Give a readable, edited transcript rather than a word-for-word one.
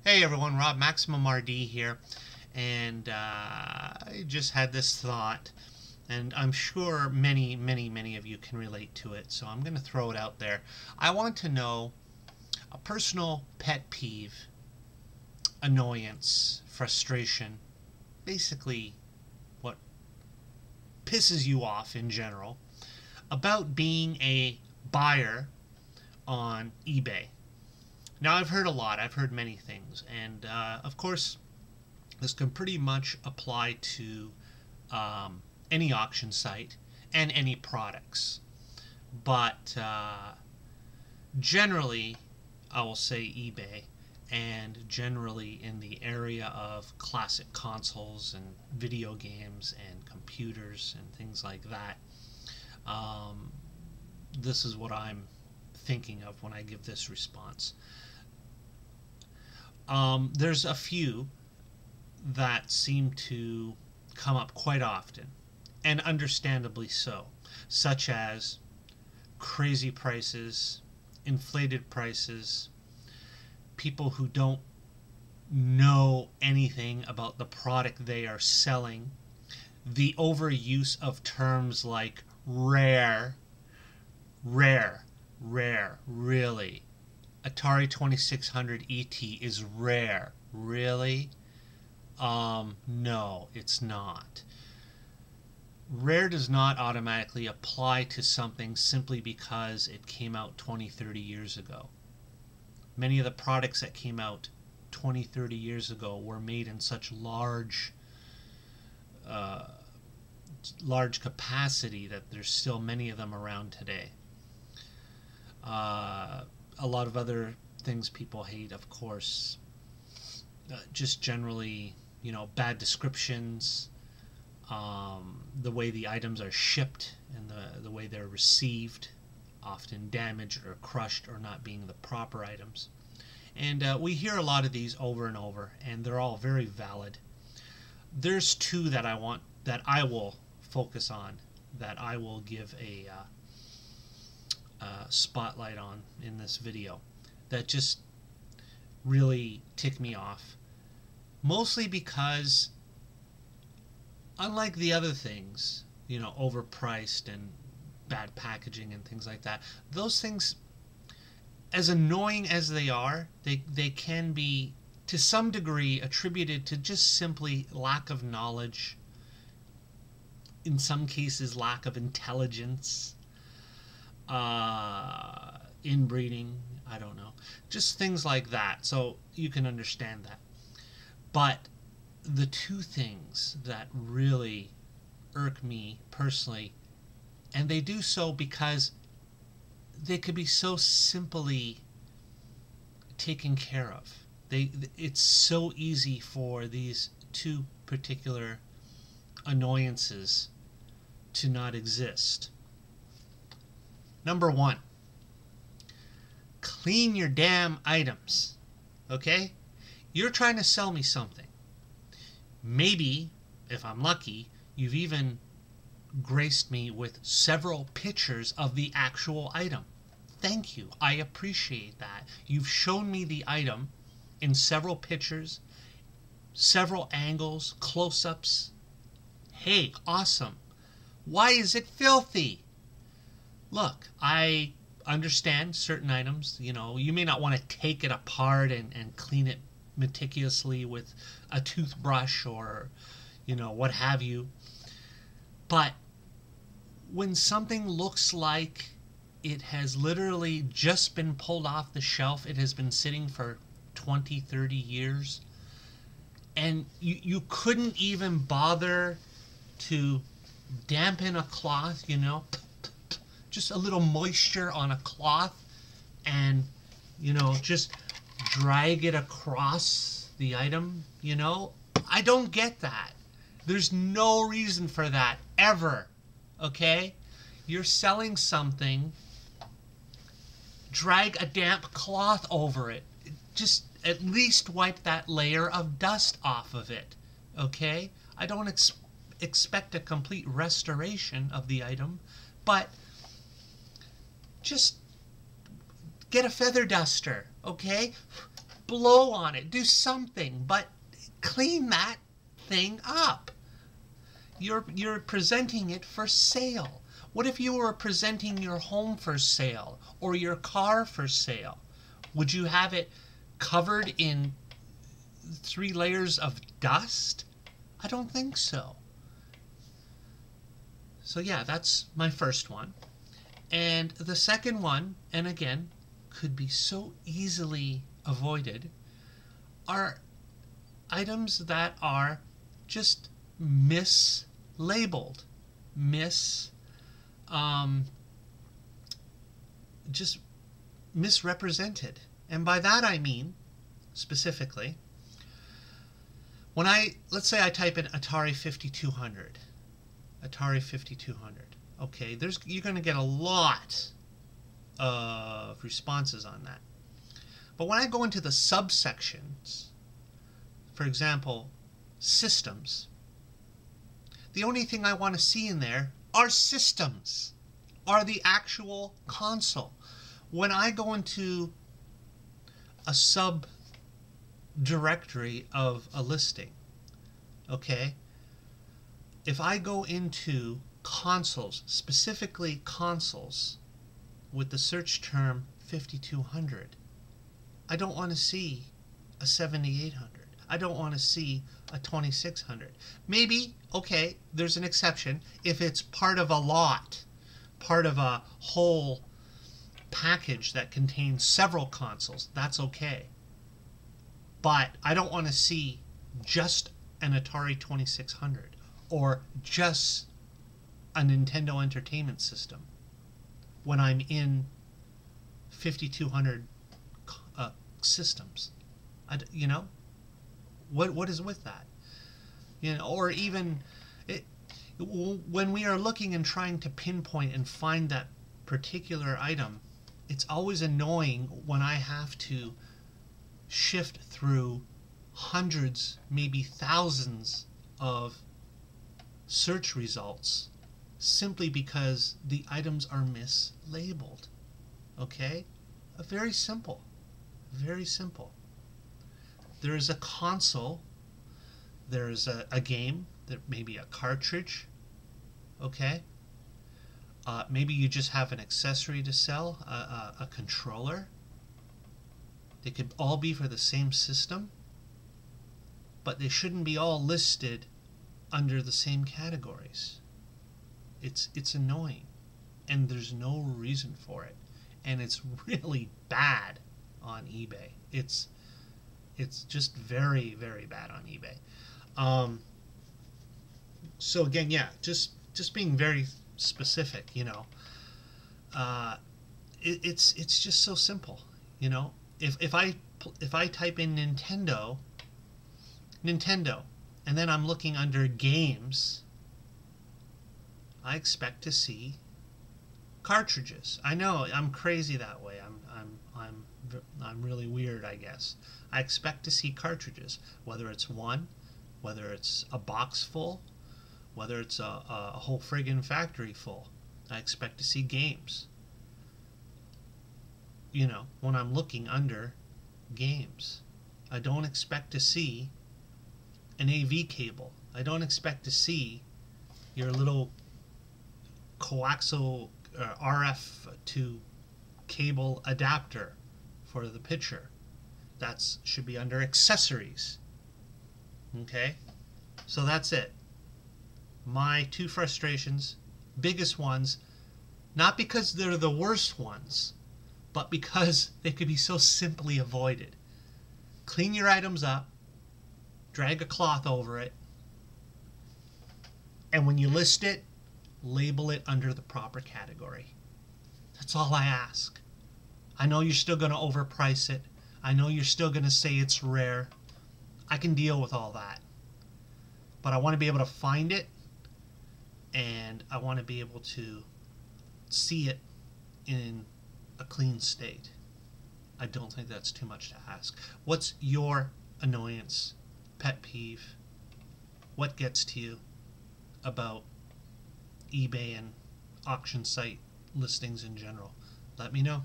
Hey everyone, Rob, MaximumRD here, and I just had this thought, and I'm sure many of you can relate to it, so I'm going to throw it out there. I want to know a personal pet peeve, annoyance, frustration, basically what pisses you off in general, about being a buyer on eBay. Now, I've heard a lot. I've heard many things. And, of course, this can pretty much apply to any auction site and any products. But generally, I will say eBay, and generally in the area of classic consoles and video games and computers and things like that. This is what I'm thinking of when I give this response. There's a few that seem to come up quite often, and understandably so, such as crazy prices, inflated prices, people who don't know anything about the product they are selling, the overuse of terms like rare, really. Atari 2600 ET is rare. Really? No, it's not. Rare does not automatically apply to something simply because it came out 20, 30 years ago. Many of the products that came out 20, 30 years ago were made in such large capacity that there's still many of them around today. A lot of other things people hate, of course, just generally, bad descriptions, the way the items are shipped and the way they're received, often damaged or crushed or not being the proper items. And we hear a lot of these over and over, and they're all very valid. There's two that I will focus on, that I will give a spotlight on in this video, that just really tick me off, mostly because, unlike the other things, overpriced and bad packaging and things like that, those things, as annoying as they are, they can be to some degree attributed to just simply lack of knowledge, in some cases lack of intelligence, inbreeding, I don't know, just things like that, so you can understand that. But the two things that really irk me personally, and they do so because they could be so simply taken care of. It's so easy for these two particular annoyances to not exist. Number one, clean your damn items. Okay? You're trying to sell me something. Maybe, if I'm lucky, you've even graced me with several pictures of the actual item. Thank you. I appreciate that. You've shown me the item in several pictures, several angles, close-ups. Hey, awesome. Why is it filthy? Look, I understand certain items, you may not want to take it apart and clean it meticulously with a toothbrush or, what have you. But when something looks like it has literally just been pulled off the shelf, it has been sitting for 20, 30 years, and you couldn't even bother to dampen a cloth, just a little moisture on a cloth, and just drag it across the item, I don't get that. There's no reason for that ever. Okay? You're selling something, drag a damp cloth over it. Just at least wipe that layer of dust off of it. Okay? I don't expect a complete restoration of the item, but just get a feather duster, okay? blow on it, do something, but clean that thing up. You're presenting it for sale. What if you were presenting your home for sale or your car for sale? Would you have it covered in 3 layers of dust? I don't think so. So yeah, that's my first one. And the second one, and again, could be so easily avoided, are items that are just mislabeled, just misrepresented. And by that I mean, specifically, when let's say I type in Atari 5200, okay, you're going to get a lot of responses on that. But when I go into the subsections, for example, systems, the only thing I want to see in there are systems, are the actual console. When I go into a subdirectory of a listing, okay, if I go into consoles, specifically consoles, with the search term 5200, I don't want to see a 7800. I don't want to see a 2600. Maybe, okay, there's an exception if it's part of a lot, part of a whole package that contains several consoles. That's okay. But I don't want to see just an Atari 2600 or just a Nintendo Entertainment System when I'm in 5200 systems. You know, what is with that? You know, or even when we are looking and trying to pinpoint and find that particular item, it's always annoying when I have to shift through hundreds, maybe thousands of search results simply because the items are mislabeled. Okay? Very simple. Very simple. There is a console. There is a game. There may be a cartridge. Okay? Maybe you just have an accessory to sell, a controller. They could all be for the same system, but they shouldn't be all listed under the same categories. It's annoying, and there's no reason for it, and it's really bad on eBay. It's just very, very bad on eBay. So again, yeah, just being very specific, you know. It's just so simple, you know. If I type in Nintendo, and then I'm looking under games, I expect to see cartridges. I know I'm crazy that way. I'm really weird, I guess. I expect to see cartridges, whether it's one, whether it's a box full, whether it's a whole friggin' factory full. I expect to see games. You know, when I'm looking under games, I don't expect to see an AV cable. I don't expect to see your little coaxial RF to cable adapter for the picture. That should be under accessories. Okay? So that's it. My 2 frustrations, biggest ones, not because they're the worst ones, but because they could be so simply avoided. Clean your items up, drag a cloth over it, and when you list it, label it under the proper category. That's all I ask. I know you're still going to overprice it. I know you're still going to say it's rare. I can deal with all that. But I want to be able to find it, and I want to be able to see it in a clean state. I don't think that's too much to ask. What's your annoyance, pet peeve? What gets to you about eBay and auction site listings in general? Let me know.